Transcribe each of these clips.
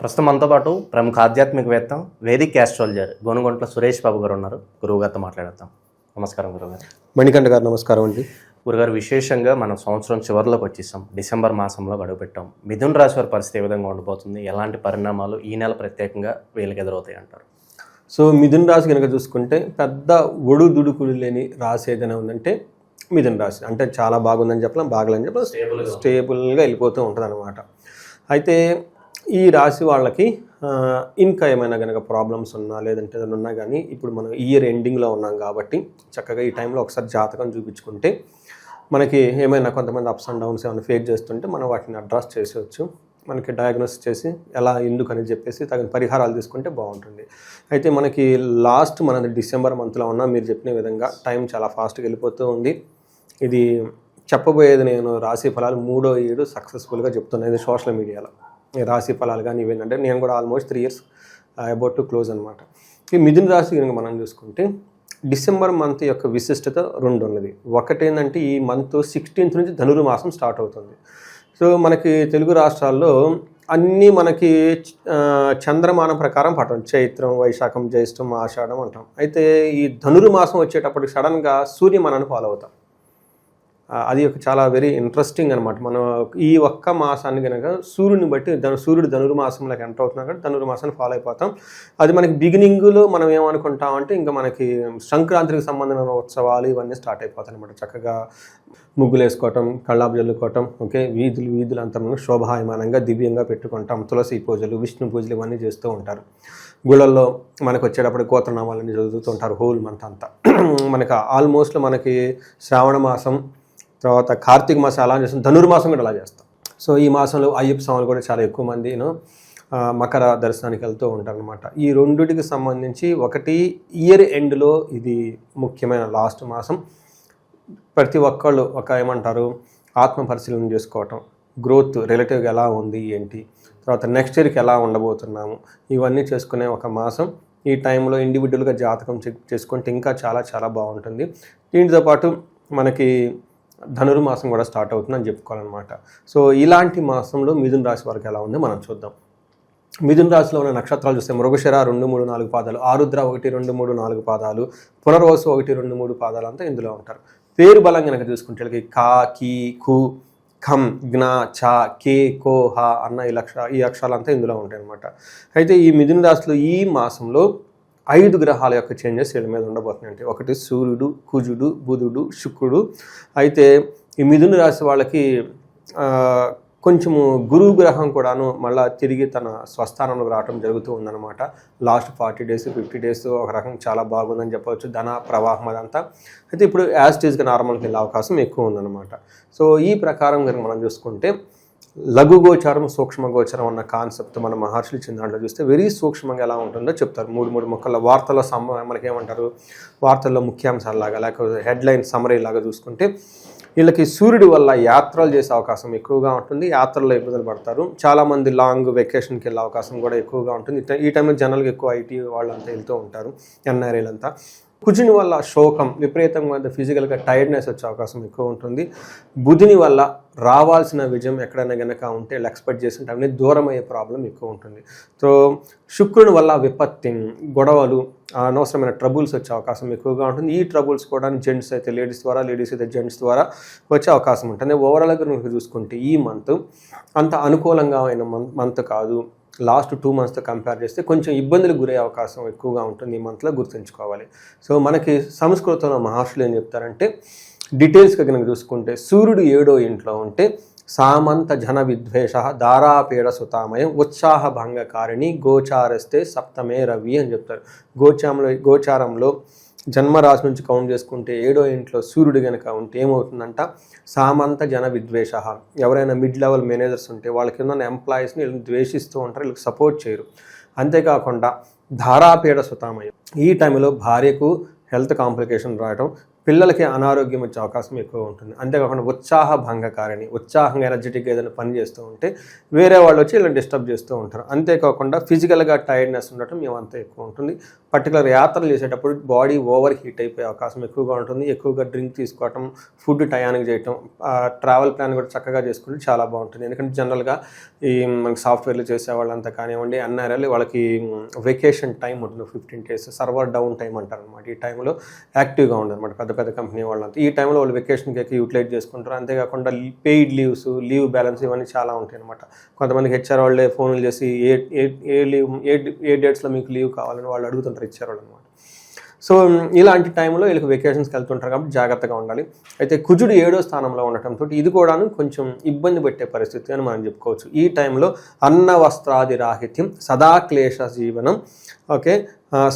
ప్రస్తుతం మనతో పాటు ప్రముఖ ఆధ్యాత్మికవేత్త వేదిక్ ఆస్ట్రాలజర్ గోనుగొంట్ల సురేష్ బాబు గారు ఉన్నారు. గురువుగారితో మాట్లాడతాం. నమస్కారం గురుగారు. మణికంఠ గారు నమస్కారం అండి. గురుగారు, విశేషంగా మనం సంవత్సరం చివరిలోకి వచ్చేసాం. డిసెంబర్ మాసంలో గడువుపెట్టాం. మిథున రాశి వారి పరిస్థితి ఏ విధంగా ఉండబోతుంది, ఎలాంటి పరిణామాలు ఈ నెల ప్రత్యేకంగా వీళ్ళకి ఎదురవుతాయి అంటారు? సో మిథున రాశి కనుక చూసుకుంటే పెద్ద ఒడుదుడుకులు లేని రాశి ఏదైనా ఉందంటే మిథున రాశి. అంటే చాలా బాగుందని చెప్పలేం, బాగలేని చెప్పలేం, స్టేబుల్గా వెళ్ళిపోతూ ఉంటుంది అనమాట. అయితే ఈ రాశి వాళ్ళకి ఇంకా ఏమైనా కనుక ప్రాబ్లమ్స్ ఉన్నా లేదంటే ఏదైనా ఉన్నా కానీ ఇప్పుడు మనం ఇయర్ ఎండింగ్లో ఉన్నాం కాబట్టి చక్కగా ఈ టైంలో ఒకసారి జాతకం చూపించుకుంటే మనకి ఏమైనా కొంతమంది అప్స్ అండ్ డౌన్స్ ఏమైనా ఫేస్ చేస్తుంటే మనం వాటిని అడ్రస్ చేసేవచ్చు. మనకి డయాగ్నోస్ చేసి ఎలా ఎందుకని చెప్పేసి తగిన పరిహారాలు తీసుకుంటే బాగుంటుంది. అయితే మనకి మన డిసెంబర్ మంత్లో ఉన్నా మీరు చెప్పిన విధంగా టైం చాలా ఫాస్ట్గా వెళ్ళిపోతూ ఉంది. ఇది చెప్పబోయేది నేను రాశి ఫలాలు 3వ ఏడు సక్సెస్ఫుల్గా చెప్తున్నాను. ఇది సోషల్ మీడియాలో రాశి ఫలాలు కానీ ఇవేంటంటే నేను కూడా almost 3 years about to close అనమాట. ఈ మిథున రాశి కనుక మనం చూసుకుంటే డిసెంబర్ మంత్ యొక్క విశిష్టత 2 ఉన్నది. ఒకటి ఏంటంటే ఈ మంత్ 16th నుంచి ధనుర్మాసం స్టార్ట్ అవుతుంది. సో మనకి తెలుగు రాష్ట్రాల్లో అన్నీ మనకి చంద్రమానం ప్రకారం పట్టం చైత్రం, వైశాఖం, జ్యేష్టం, ఆషాఢం అంటాం. అయితే ఈ ధనుర్మాసం వచ్చేటప్పటికి సడన్గా సూర్యమానాన్ని ఫాలో అవుతాం. అది ఒక చాలా వెరీ ఇంట్రెస్టింగ్ అనమాట. మనం ఈ ఒక్క మాసాన్ని కనుక సూర్యుని బట్టి సూర్యుడు ధనుర్మాసంలోకి ఎంటర్ అవుతున్నా కానీ ధనుర్మాసాన్ని ఫాలో అయిపోతాం. అది మనకి బిగినింగ్లో మనం ఏమనుకుంటాం అంటే ఇంకా మనకి సంక్రాంతికి సంబంధించిన ఉత్సవాలు ఇవన్నీ స్టార్ట్ అయిపోతాయి అనమాట. చక్కగా ముగ్గులు వేసుకోవటం, కళ్ళాపు జల్లుకోవటం, ఓకే, వీధులు అంతా మనం శోభాయమానంగా దివ్యంగా పెట్టుకుంటాం. తులసి పూజలు, విష్ణు పూజలు ఇవన్నీ చేస్తూ ఉంటారు. గుళ్ళల్లో మనకు వచ్చేటప్పుడు గోత్రనామాలన్నీ చదువుతూ ఉంటారు హోల్ మంత్ అంతా. మనకి ఆల్మోస్ట్ మనకి శ్రావణ మాసం తర్వాత కార్తీక మాసం అలా చేస్తాం, ధనుర్మాసం కూడా అలా చేస్తాం. సో ఈ మాసంలో అయ్యప్ప స్వాములు కూడా చాలా ఎక్కువ మంది మకర దర్శనానికి వెళ్తూ ఉంటారనమాట. ఈ రెండుటికి సంబంధించి ఒకటి ఇయర్ ఎండ్లో ఇది ముఖ్యమైన లాస్ట్ మాసం. ప్రతి ఒక్కళ్ళు ఏమంటారు ఆత్మ పరిశీలన చేసుకోవటం, గ్రోత్ రిలేటివ్గా ఎలా ఉంది ఏంటి, తర్వాత నెక్స్ట్ ఇయర్కి ఎలా ఉండబోతున్నాము, ఇవన్నీ చేసుకునే ఒక మాసం. ఈ టైంలో ఇండివిజువల్గా జాతకం చెక్ చేసుకుంటే ఇంకా చాలా చాలా బాగుంటుంది. దీంతో పాటు మనకి ధనుర్మాసం కూడా స్టార్ట్ అవుతుందని చెప్పుకోవాలన్నమాట. సో ఇలాంటి మాసంలో మిథున రాశి వారికి ఎలా ఉందో మనం చూద్దాం. మిథున రాశిలో ఉన్న నక్షత్రాలు చూస్తే మృగశిర 2, 3, 4 పాదాలు, ఆరుద్ర 1, 2, 3, 4 పాదాలు, పునర్వసు 1, 2, 3 పాదాలు అంతా ఇందులో ఉంటారు. పేరు బలం కనుక చూసుకుంటే కా, కీ, కు, ఖం, జ్ఞ, చ, కే, కో, హ అన్న ఈ అక్షరాలంతా ఇందులో ఉంటాయి అన్నమాట. అయితే ఈ మిథున రాశిలో ఈ మాసంలో 5 గ్రహాల యొక్క చేంజెస్ వీళ్ళ మీద ఉండబోతున్నాయి. ఒకటి సూర్యుడు, కుజుడు, బుధుడు, శుక్రుడు. అయితే ఈ మిథున రాశి వాళ్ళకి కొంచెము గురువు గ్రహం కూడాను మళ్ళీ తిరిగి తన స్వస్థానంలోకి రావడం జరుగుతూ ఉందన్నమాట. లాస్ట్ 40 days 50 days ఒక రకం చాలా బాగుందని చెప్పవచ్చు, ధన ప్రవాహం అదంతా. అయితే ఇప్పుడు యాస్టీజ్గా నార్మల్కి వెళ్ళే అవకాశం ఎక్కువ ఉందన్నమాట. సో ఈ ప్రకారం కనుక మనం చూసుకుంటే లఘు గోచారం, సూక్ష్మ గోచారం అన్న కాన్సెప్ట్ మన మహర్షులు ఇచ్చిన దాంట్లో చూస్తే వెరీ సూక్ష్మంగా ఎలా ఉంటుందో చెప్తారు. 3 ముక్కల వార్తల్లో మనకేమంటారు, వార్తల్లో ముఖ్యాంశాలలాగా లేకపోతే హెడ్లైన్ సమరీ లాగా చూసుకుంటే వీళ్ళకి సూర్యుడి వల్ల యాత్రలు చేసే అవకాశం ఎక్కువగా ఉంటుంది. యాత్రల్లో ఇబ్బందులు పడతారు. చాలామంది లాంగ్ వెకేషన్కి వెళ్ళే అవకాశం కూడా ఎక్కువగా ఉంటుంది. ఈ టైంలో జనరల్గా ఎక్కువ ఐటీ వాళ్ళంతా వెళ్తూ ఉంటారు, ఎన్ఆర్ఐలంతా. కుజుని వల్ల శోకం, విపరీతంగా ఫిజికల్గా టైర్డ్నెస్ వచ్చే అవకాశం ఎక్కువ ఉంటుంది. బుధుని వల్ల రావాల్సిన విజయం ఎక్కడైనా కనుక ఉంటే ఎక్స్పెక్ట్ చేసిన టైంలో దూరం అయ్యే ప్రాబ్లం ఎక్కువ ఉంటుంది. సో శుక్రుని వల్ల విపత్తి, గొడవలు, అనవసరమైన ట్రబుల్స్ వచ్చే అవకాశం ఎక్కువగా ఉంటుంది. ఈ ట్రబుల్స్ కూడా జెంట్స్ అయితే లేడీస్ ద్వారా, లేడీస్ అయితే జెంట్స్ ద్వారా వచ్చే అవకాశం ఉంటుంది. ఓవరాల్గా కనుక చూసుకుంటే ఈ మంత్ అంత అనుకూలంగా అయిన మంత్ కాదు. లాస్ట్ 2 monthsతో కంపేర్ చేస్తే కొంచెం ఇబ్బందులకు గురయ్యే అవకాశం ఎక్కువగా ఉంటుంది ఈ మంత్లో, గుర్తుంచుకోవాలి. సో మనకి సంస్కృతంలో మహర్షులు ఏం చెప్తారంటే డీటెయిల్స్గా కనుక చూసుకుంటే సూర్యుడు 7వ ఇంట్లో ఉంటే సామంత జన విద్వేష దారాపీడ సుతామయం ఉత్సాహ భంగకారిణి గోచారస్తే సప్తమే రవి అని చెప్తారు. గోచారంలో జన్మరాశి నుంచి కౌంట్ చేసుకుంటే 7వ ఇంట్లో సూర్యుడు కనుక ఉంటే ఏమవుతుందంట, సామంత జన విద్వేష. ఎవరైనా మిడ్ లెవెల్ మేనేజర్స్ ఉంటే వాళ్ళకి ఉన్న ఎంప్లాయీస్ని వీళ్ళని ద్వేషిస్తూ ఉంటారు, వీళ్ళకి సపోర్ట్ చేయరు. అంతేకాకుండా ధారాపీడ సుతామయం, ఈ టైంలో భార్యకు హెల్త్ కాంప్లికేషన్ రావడం, పిల్లలకి అనారోగ్యం వచ్చే అవకాశం ఎక్కువ ఉంటుంది. అంతేకాకుండా ఉత్సాహ భంగకారిణి, ఉత్సాహంగా ఎనర్జెటిక్గా ఏదైనా పని చేస్తూ ఉంటే వేరే వాళ్ళు వచ్చి ఇలా డిస్టర్బ్ చేస్తూ ఉంటారు. అంతేకాకుండా ఫిజికల్గా టైర్డ్నెస్ ఉండటం ఏమంతా ఎక్కువ ఉంటుంది. పర్టికులర్ యాత్రలు చేసేటప్పుడు బాడీ ఓవర్ హీట్ అయిపోయే అవకాశం ఎక్కువగా ఉంటుంది. ఎక్కువగా డ్రింక్ తీసుకోవటం, ఫుడ్ టయానికి చేయటం, ట్రావెల్ ప్లాన్ కూడా చక్కగా చేసుకుంటే చాలా బాగుంటుంది. ఎందుకంటే జనరల్గా ఈ మనకి సాఫ్ట్వేర్లు చేసే వాళ్ళంతా కానివ్వండి, ఎన్ఆర్ఎల్ వాళ్ళకి వెకేషన్ టైం ఉంటుంది 15 days, సర్వర్ డౌన్ టైం అంటారు అనమాట. ఈ టైంలో యాక్టివ్గా ఉండదు అనమాట పెద్ద పెద్ద కంపెనీ వాళ్ళంతా. ఈ టైంలో వాళ్ళు వెకేషన్కి ఎక్కి యూటిలైజ్ చేసుకుంటారు. అంతేకాకుండా పెయిడ్ లీవ్స్, లీవ్ బ్యాలెన్స్ ఇవన్నీ చాలా ఉంటాయి అనమాట. కొంతమందికి హెచ్ఆర్ వాళ్ళే ఫోన్లు చేసి ఏ డేట్స్లో మీకు లీవ్ కావాలని వాళ్ళు అడుగుతుంటారు హెచ్ఆర్ వాళ్ళు అనమాట. సో ఇలాంటి టైంలో వీళ్ళకి వెకేషన్స్కి వెళ్తుంటారు కాబట్టి జాగ్రత్తగా ఉండాలి. అయితే కుజుడు 7వ స్థానంలో ఉండటంతో ఇది కూడాను కొంచెం ఇబ్బంది పెట్టే పరిస్థితి అని మనం చెప్పుకోవచ్చు. ఈ టైంలో అన్న వస్త్రాది రాహిత్యం, సదా క్లేశ జీవనం, ఓకే,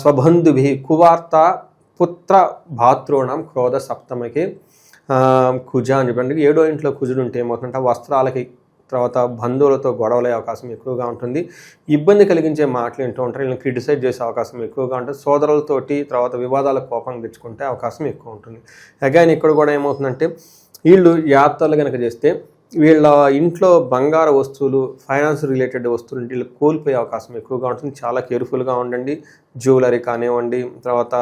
స్వబంధుభి కువార్త పుత్ర భాతృణం క్రోధ సప్తమకి కుజ అని చెప్పండి. 7వ ఇంట్లో కుజుడు ఉంటే ఏమవుతుందంటే వస్త్రాలకి, తర్వాత బంధువులతో గొడవలయ్యే అవకాశం ఎక్కువగా ఉంటుంది. ఇబ్బంది కలిగించే మాటలు వింటూ ఉంటారు. వీళ్ళని క్రిటిసైజ్ చేసే అవకాశం ఎక్కువగా ఉంటుంది. సోదరులతోటి తర్వాత వివాదాల కోపం తెచ్చుకుంటే అవకాశం ఎక్కువ ఉంటుంది. అగైన్ ఇక్కడ కూడా ఏమవుతుందంటే వీళ్ళు యాత్రలు కనుక చేస్తే వీళ్ళ ఇంట్లో బంగారు వస్తువులు, ఫైనాన్స్ రిలేటెడ్ వస్తువులు వీళ్ళు కోల్పోయే అవకాశం ఎక్కువగా ఉంటుంది. చాలా కేర్ఫుల్గా ఉండండి. జ్యువెలరీ కానివ్వండి, తర్వాత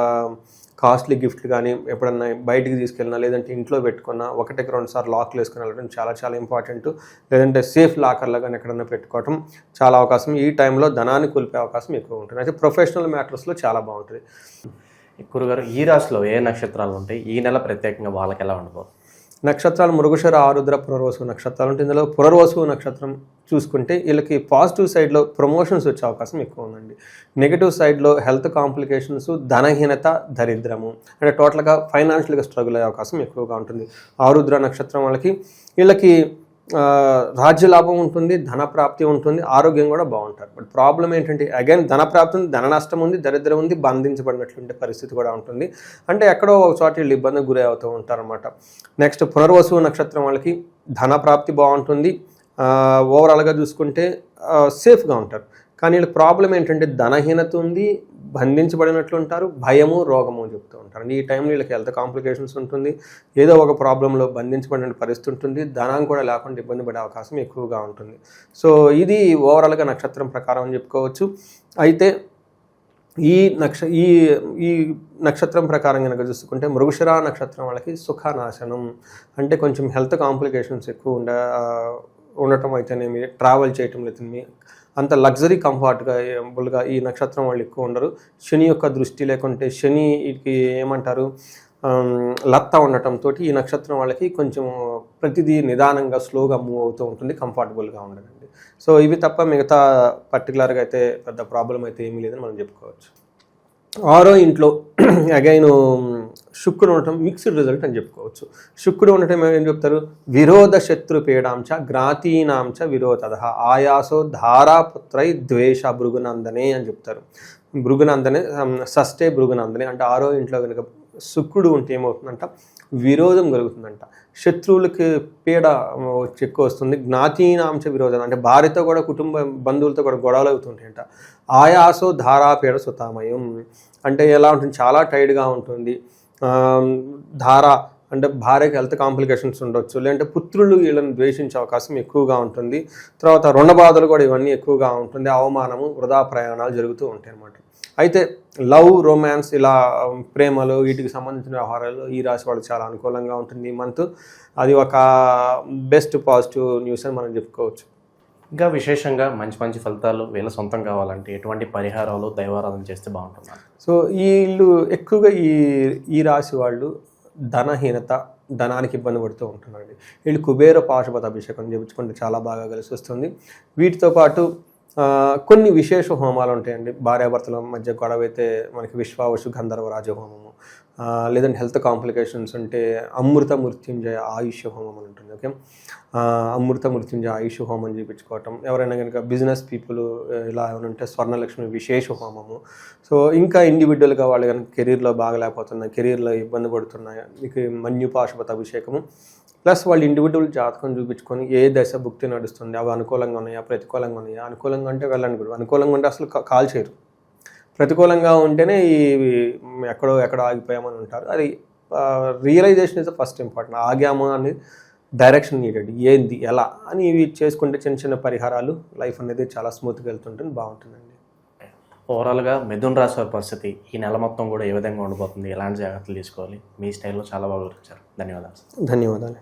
కాస్ట్లీ గిఫ్ట్లు కానీ ఎప్పుడన్నా బయటికి తీసుకెళ్ళినా, లేదంటే ఇంట్లో పెట్టుకున్నా 1-2 సార్లు లాక్లు వేసుకుని వెళ్ళడం చాలా చాలా ఇంపార్టెంట్. లేదంటే సేఫ్ లాకర్లో కానీ ఎక్కడన్నా పెట్టుకోవడం చాలా అవకాశం. ఈ టైంలో ధనాన్ని కోల్పోయే అవకాశం ఎక్కువ ఉంటుంది. అయితే ప్రొఫెషనల్ మ్యాటర్స్లో చాలా బాగుంటుంది. గురుగారు, ఈ రాశిలో ఏ నక్షత్రాలు ఉంటాయి? ఈ నెల ప్రత్యేకంగా వాళ్ళకి ఎలా ఉండబోతుంది? నక్షత్రాలు మృగశిర, ఆరుద్ర, పునర్వసు నక్షత్రాలు ఉంటాయి. ఇందులో పునర్వసు నక్షత్రం చూసుకుంటే వీళ్ళకి పాజిటివ్ సైడ్లో ప్రమోషన్స్ వచ్చే అవకాశం ఎక్కువ ఉందండి. నెగిటివ్ సైడ్లో హెల్త్ కాంప్లికేషన్స్, ధనహీనత, దరిద్రము, అంటే టోటల్గా ఫైనాన్షియల్గా స్ట్రగుల్ అయ్యే అవకాశం ఎక్కువగా ఉంటుంది. ఆరుద్ర నక్షత్రం వీళ్ళకి రాజ్యలాభం ఉంటుంది, ధనప్రాప్తి ఉంటుంది, ఆరోగ్యం కూడా బాగుంటారు. బట్ ప్రాబ్లం ఏంటంటే అగైన్ ధనప్రాప్తి ఉంది, ధన నష్టం ఉంది, దరిద్రం ఉంది, బంధించబడినట్లుండే పరిస్థితి కూడా ఉంటుంది. అంటే ఎక్కడో ఒక చోట వీళ్ళు ఇబ్బందికి గురి అవుతూ ఉంటారన్నమాట. నెక్స్ట్ పునర్వసు నక్షత్రం వాళ్ళకి ధనప్రాప్తి బాగుంటుంది. ఓవరాల్గా చూసుకుంటే సేఫ్గా ఉంటారు. కానీ వీళ్ళకి ప్రాబ్లం ఏంటంటే ధనహీనత ఉంది, బంధించబడినట్లు ఉంటారు, భయము, రోగము చెప్తూ ఉంటారు. ఈ టైంలో వీళ్ళకి హెల్త్ కాంప్లికేషన్స్ ఉంటుంది, ఏదో ఒక ప్రాబ్లంలో బంధించబడిన పరిస్థితి ఉంటుంది, ధనం కూడా లేకుండా ఇబ్బంది పడే అవకాశం ఎక్కువగా ఉంటుంది. సో ఇది ఓవరాల్గా నక్షత్రం ప్రకారం అని చెప్పుకోవచ్చు. అయితే ఈ నక్షత్రం ప్రకారం కనుక చూసుకుంటే మృగశిర నక్షత్రం వాళ్ళకి సుఖనాశనం, అంటే కొంచెం హెల్త్ కాంప్లికేషన్స్ ఎక్కువ ఉండటం అయితేనేమి, ట్రావెల్ చేయటం లేదని అంత లగ్జరీ కంఫర్టబుల్గా ఈ నక్షత్రం వాళ్ళు ఎక్కువ ఉండరు. శని యొక్క దృష్టి లేకుంటే శనికి ఏమంటారు లత్త ఉండటంతో ఈ నక్షత్రం వాళ్ళకి కొంచెం ప్రతిదీ నిదానంగా స్లోగా మూవ్ అవుతూ ఉంటుంది, కంఫర్టబుల్గా ఉండదండి. సో ఇవి తప్ప మిగతా పర్టికులర్గా అయితే పెద్ద ప్రాబ్లం అయితే ఏమీ లేదని మనం చెప్పుకోవచ్చు. 6వ ఇంట్లో అగైన్ శుక్రుడు ఉండటం మిక్స్డ్ రిజల్ట్ అని చెప్పుకోవచ్చు. శుక్రుడు ఉండటం ఏం చెప్తారు? విరోధ శత్రు పీడాంచ జ్ఞాతీనాంచ విరోధ ఆయాసో ధారాపుత్రై ద్వేష భృగునందనే అని చెప్తారు. భృగునందనే షష్ఠే భృగునందనే అంటే 6వ ఇంట్లో కనుక శుక్రుడు ఉంటే ఏమవుతుందంట విరోధం కలుగుతుందంట, శత్రువులకి పీడ ఎక్కువ వస్తుంది. జ్ఞాతీనాంశ విరోధం అంటే భార్యతో కూడా, కుటుంబ బంధువులతో కూడా గొడవలు అవుతుంటాయంట. ఆయాసో ధారాపీడ సుతామయం అంటే ఎలా ఉంటుంది? చాలా టైర్డ్గా ఉంటుంది. ధార అంటే భార్యకి హెల్త్ కాంప్లికేషన్స్ ఉండొచ్చు, లేదంటే పుత్రులు వీళ్ళని ద్వేషించే అవకాశం ఎక్కువగా ఉంటుంది. తర్వాత రుణ బాధలు కూడా ఇవన్నీ ఎక్కువగా ఉంటుంది. అవమానము, వృధా ప్రయాణాలు జరుగుతూ ఉంటాయి అన్నమాట. అయితే లవ్, రొమాన్స్, ఇలా ప్రేమలు వీటికి సంబంధించిన వ్యవహారాలు ఈ రాశి వాళ్ళు చాలా అనుకూలంగా ఉంటుంది ఈ మంత్. అది ఒక బెస్ట్ పాజిటివ్ న్యూస్ అని మనం చెప్పుకోవచ్చు. ఇంకా విశేషంగా మంచి మంచి ఫలితాలు వీళ్ళ సొంతం కావాలంటే ఎటువంటి పరిహారాలు, దైవారాధన చేస్తే బాగుంటుంది? సో వీళ్ళు ఎక్కువగా ఈ రాశి వాళ్ళు ధనహీనత, ధనానికి ఇబ్బంది పడుతూ ఉంటున్నారండి. వీళ్ళు కుబేర పాశుపత అభిషేకం చేయించుకుంటే చాలా బాగా కలిసి వస్తుంది. వీటితో పాటు కొన్ని విశేష హోమాలు ఉంటాయండి. భార్యాభర్తల మధ్య గొడవ అయితే మనకి విశ్వావసు గంధర్వరాజ హోమము, లేదంటే హెల్త్ కాంప్లికేషన్స్ ఉంటే అమృత మృత్యుంజయ ఆయుష్ హోమం అని ఉంటుంది. ఓకే, అమృత మృత్యుంజయ ఆయుష్ హోమం చేయించుకోవటం. ఎవరైనా కనుక బిజినెస్ పీపుల్ ఇలా ఏమైనా ఉంటే స్వర్ణలక్ష్మి విశేష హోమము. సో ఇంకా ఇండివిజువల్గా వాళ్ళు కనుక కెరీర్లో బాగలేకపోతున్నాయి, కెరీర్లో ఇబ్బంది పడుతున్నాయి, మీకు మన్యుపాశుపత అభిషేకము. ప్లస్ వాళ్ళు ఇండివిజువల్ జాతకం చూపించుకొని ఏ దశ భుక్తి నడుస్తుంది, అవి అనుకూలంగా ఉన్నాయా, ప్రతికూలంగా ఉన్నాయా. అనుకూలంగా అంటే వెళ్ళండి కూడా, అనుకూలంగా ఉంటే అసలు కాల్ చేయరు. ప్రతికూలంగా ఉంటేనే ఎక్కడో ఆగిపోయామని ఉంటారు. అది రియలైజేషన్ ఇస్ ఫస్ట్ ఇంపార్టెంట్. ఆగాము అని డైరెక్షన్ నీడెడ్, ఏంది ఎలా అని ఇవి చేసుకుంటే చిన్న చిన్న పరిహారాలు లైఫ్ అనేది చాలా స్మూత్గా వెళ్తుంటుంది, బాగుంటుందండి. ఓవరాల్గా మిథున రాశి వారి పరిస్థితి ఈ నెల మొత్తం కూడా ఏ విధంగా ఉండబోతుంది, ఎలాంటి జాగ్రత్తలు తీసుకోవాలి, మీ స్టైల్లో చాలా బాగా వివరించారు. ధన్యవాదాలు. ధన్యవాదాలు.